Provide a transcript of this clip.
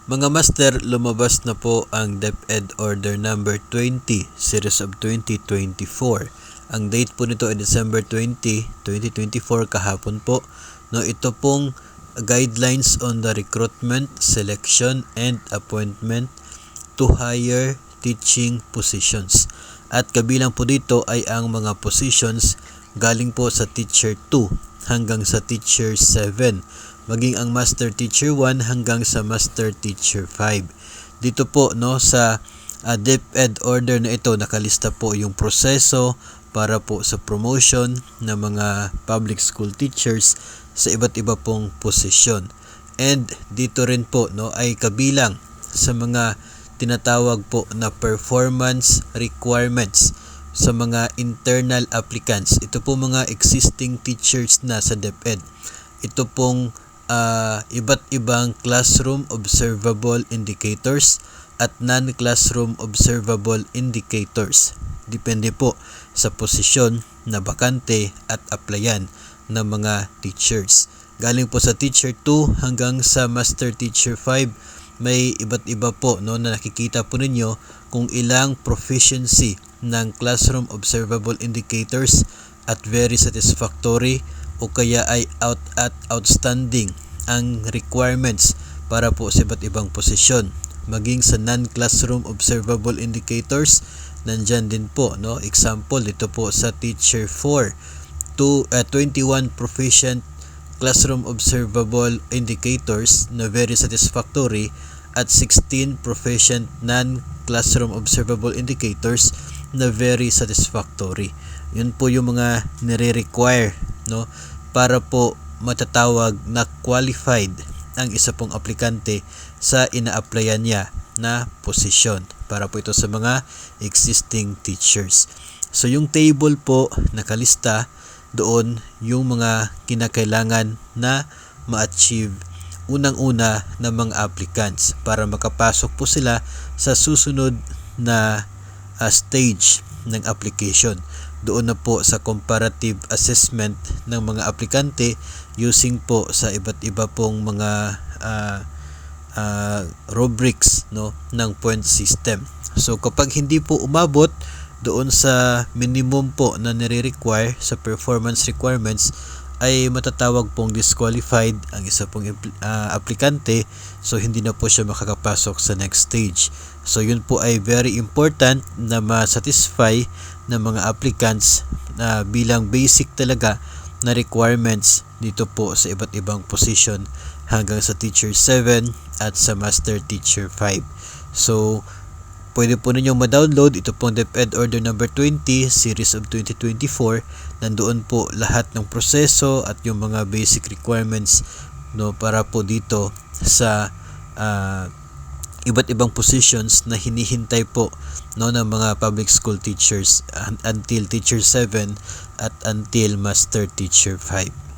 Mga master, lumabas na po ang DepEd Order number 20, Series of 2024. Ang date po nito ay December 20, 2024, kahapon po. No, ito pong guidelines on the recruitment, selection, and appointment to higher teaching positions. At kabilang po dito ay ang mga positions galing po sa Teacher 2 hanggang sa Teacher 7. Maging ang Master Teacher 1 hanggang sa Master Teacher 5. Dito po sa DepEd order na ito nakalista po yung proseso para po sa promotion ng mga public school teachers sa iba't iba pong posisyon. And dito rin po ay kabilang sa mga tinatawag po na performance requirements sa mga internal applicants. Ito po mga existing teachers na sa DepEd. Ito pong iba't ibang classroom observable indicators at non-classroom observable indicators. Depende po sa posisyon na bakante at applyan ng mga teachers. Galing po sa Teacher 2 hanggang sa Master Teacher 5, may iba't iba po na nakikita po ninyo kung ilang proficiency ng classroom observable indicators at very satisfactory o kaya ay outstanding ang requirements para po sa iba't ibang posisyon. Maging sa non-classroom observable indicators, nandyan din po example dito po sa Teacher 4 21 proficient classroom observable indicators na very satisfactory at 16 proficient non-classroom observable indicators na very satisfactory. Yun po yung mga nire-require para po matatawag na qualified ang isa pong aplikante sa ina-applyan niya na posisyon para po ito sa mga existing teachers. So yung table po nakalista doon yung mga kinakailangan na ma-achieve unang-una ng mga applicants para makapasok po sila sa susunod na stage ng application. Doon na po sa comparative assessment ng mga aplikante using po sa iba't iba pong mga rubrics ng point system. So kapag hindi po umabot doon sa minimum po na nire-require sa performance requirements, ay matatawag pong disqualified ang isa pong aplikante, so hindi na po siya makakapasok sa next stage. So yun po ay very important na ma-satisfy ng mga applicants na bilang basic talaga na requirements dito po sa iba't ibang position hanggang sa Teacher 7 at sa Master Teacher 5. So pwede po ninyong ma-download ito pong DepEd Order number 20, Series of 2024. Nandoon po lahat ng proseso at yung mga basic requirements para po dito sa iba't ibang positions na hinihintay po ng mga public school teachers until Teacher 7 at until Master Teacher 5.